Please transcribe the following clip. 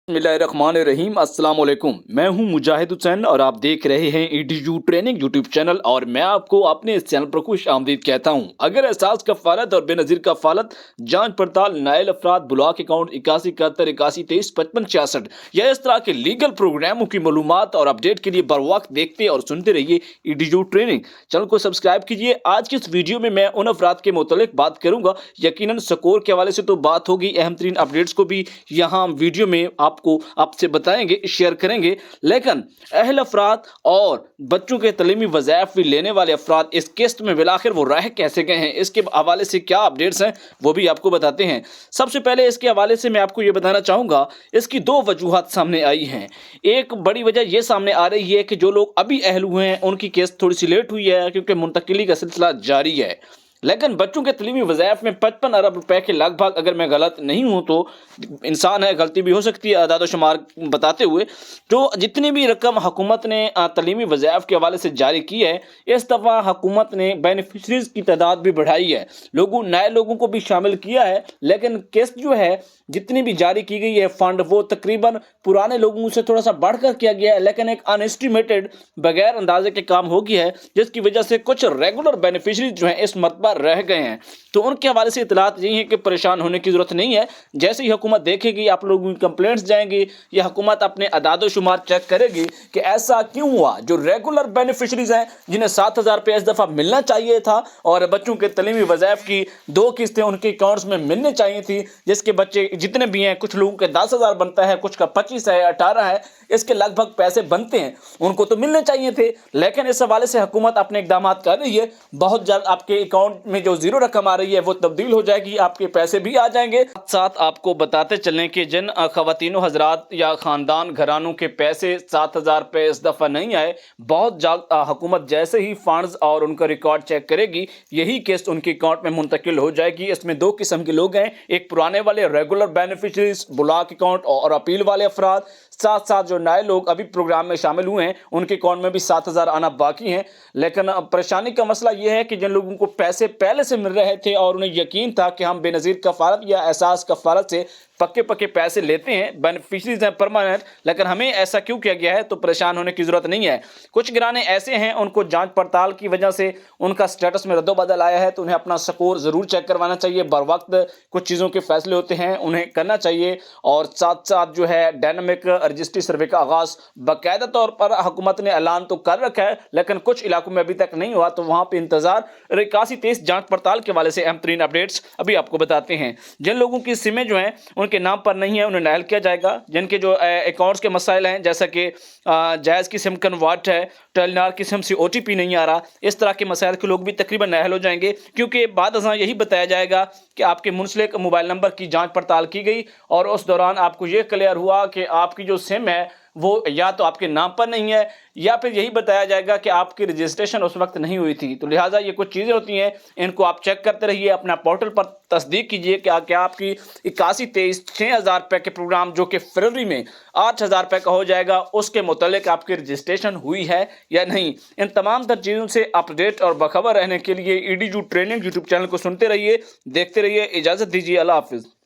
बिस्मिल्लाहिर्रहमानिर्रहीम। अस्सलाम वालेकुम। मैं हूं मुजाहिद हुसैन और आप देख रहे हैं ईडीयू ट्रेनिंग यूट्यूब चैनल और मैं आपको अपने इस चैनल पर खुश आमदीद कहता हूं। अगर एहसास कफालत और बेनज़ीर कफालत जांच पड़ताल नायल अफराद ब्लॉक अकाउंट 8171815366 या इस तरह के लीगल प्रोग्रामों की मालूमात और अपडेट के लिए बर वक्त देखते और सुनते रहिए ईडीयू ट्रेनिंग चैनल को सब्सक्राइब कीजिए। आज की इस वीडियो में मैं उन अफराद के मुतालिक बात करूंगा। यकीनन स्कोर के हवाले से तो बात होगी, अहम तरीन अपडेट्स को भी यहाँ वीडियो में आपसे बताएंगे, शेयर करेंगे, लेकिन अहल अफराद और बच्चों के तलीमी वज़ाइफ भी लेने वाले अफराद इस किस्त में बिलाखिर वो रह कैसे गए हैं, इसके हवाले से क्या अपडेट्स हैं वो भी आपको बताते हैं। सबसे पहले इसके हवाले से मैं आपको ये बताना चाहूँगा, इसकी दो वजूहात सामने आई हैं। एक बड़ी वजह यह सामने आ रही है कि जो लोग अभी अहल हुए हैं उनकी किस्त थोड़ी सी लेट हुई है क्योंकि मुंतकिली का सिलसिला जारी है। लेकिन बच्चों के तलीमी वज़ाइफ में 55 अरब रुपए के लगभग, अगर मैं गलत नहीं हूं तो इंसान है, गलती भी हो सकती है अदाद शुमार बताते हुए, तो जितनी भी रकम हुकूमत ने तलीमी वज़ाइफ के हवाले से जारी की है, इस दफ़ा हुकूमत ने बेनिफिशरीज की तादाद भी बढ़ाई है, नए लोगों को भी शामिल किया है। लेकिन किस्त जो है जितनी भी जारी की गई है फंड, वो तकरीबन पुराने लोगों से थोड़ा सा बढ़कर किया गया है, लेकिन एक अनएस्टिमेटेड बगैर अंदाजे के काम हो गया है, जिसकी वजह से कुछ रेगुलर बेनिफिशरीज जो हैं इस मरतबा रह गए हैं। तो उनके हवाले से इतलात यही है कि परेशान होने की जरूरत नहीं है। जैसे ही हुकूमत देखेगी, आप लोगों की कंप्लेंट्स जाएंगी या हुकूमत अपने अदाद शुमार चेक करेगी कि ऐसा क्यों हुआ, जो रेगुलर बेनिफिशरीज हैं जिन्हें 7,000 रुपये इस दफ़ा मिलना चाहिए था और बच्चों के तलीमी वज़ाइफ की 2 किस्तें उनके अकाउंट्स में मिलने चाहिए थी, जिसके बच्चे जितने भी हैं, कुछ लोगों के 10,000 बनता है, कुछ का 25 है, 18 है, इसके लगभग पैसे बनते हैं, उनको तो मिलने चाहिए थे। लेकिन इस हवाले से हुकूमत अपने इकदाम कर रही है। बहुत जल्द आपके अकाउंट में जो जीरो रकम आ रही है वो तब्दील हो जाएगी, आपके पैसे भी आ जाएंगे। साथ आपको बताते चलें कि जिन खवातीनों हजरात या खानदान घरानों के पैसे 7,000 रुपये इस दफ़ा नहीं आए, बहुत जल्द हुकूमत जैसे ही फंड्स और उनका रिकॉर्ड चेक करेगी, यही किस्त उनके अकाउंट में मुंतकिल हो जाएगी। इसमें 2 किस्म के लोग हैं, एक पुराने वाले रेगुलर बेनिफिशरीज ब्लॉक अकाउंट और अपील वाले अफराद, साथ साथ जो नए लोग अभी प्रोग्राम में शामिल हुए हैं उनके अकाउंट में भी 7,000 आना बाकी हैं। लेकिन परेशानी का मसला यह है कि जिन लोगों को पैसे पहले से मिल रहे थे और उन्हें यकीन था कि हम बेनज़ीर कफालत या एहसास कफालत से पक्के पैसे लेते हैं, बेनिफिशरीज हैं परमानेंट, लेकिन हमें ऐसा क्यों किया गया है, तो परेशान होने की ज़रूरत नहीं है। कुछ घराने ऐसे हैं उनको जांच पड़ताल की वजह से उनका स्टेटस में रद्दोबदल आया है, तो उन्हें अपना स्कोर ज़रूर चेक करवाना चाहिए। बर वक्त कुछ चीज़ों के फैसले होते हैं उन्हें करना चाहिए। और साथ साथ जो है डायनामिक रजिस्ट्री सर्वे का आगाज़ बाकायदा तौर पर हुकूमत ने ऐलान तो कर रखा है, लेकिन कुछ इलाकों में अभी तक नहीं हुआ, तो वहाँ पर इंतज़ार। 8123 जाँच पड़ताल के हवाले से अहम तरीन अपडेट्स अभी आपको बताते हैं। जिन लोगों की सिमें जो हैं उनके नाम पर नहीं है उन्हें नायल किया जाएगा। जिनके जो अकाउंट्स के मसाइल हैं, जैसा कि जायज़ की सिम कन्वर्ट है, टेलीनार की सिम से OTP नहीं आ रहा, इस तरह के मसाइल के लोग भी तकरीबन नायल हो जाएंगे, क्योंकि बाद अज़ां यही बताया जाएगा कि आपके मुंसलिक मोबाइल नंबर की जांच पड़ताल की गई और उस दौरान आपको ये क्लियर हुआ कि आपकी जो सिम है वो या तो आपके नाम पर नहीं है, या फिर यही बताया जाएगा कि आपकी रजिस्ट्रेशन उस वक्त नहीं हुई थी। तो लिहाजा ये कुछ चीज़ें होती हैं, इनको आप चेक करते रहिए, अपना पोर्टल पर तस्दीक कीजिए कि क्या आपकी 8123 6,000 रुपये के प्रोग्राम जो कि फरवरी में 8,000 रुपये का हो जाएगा, उसके मुतालिक आपकी रजिस्ट्रेशन हुई है या नहीं। इन तमाम तर चीज़ों से अपडेट और बाखबर रहने के लिए ईडीयू ट्रेनिंग यूट्यूब चैनल को सुनते रहिए, देखते रहिए। इजाज़त दीजिए, अल्लाह हाफिज़।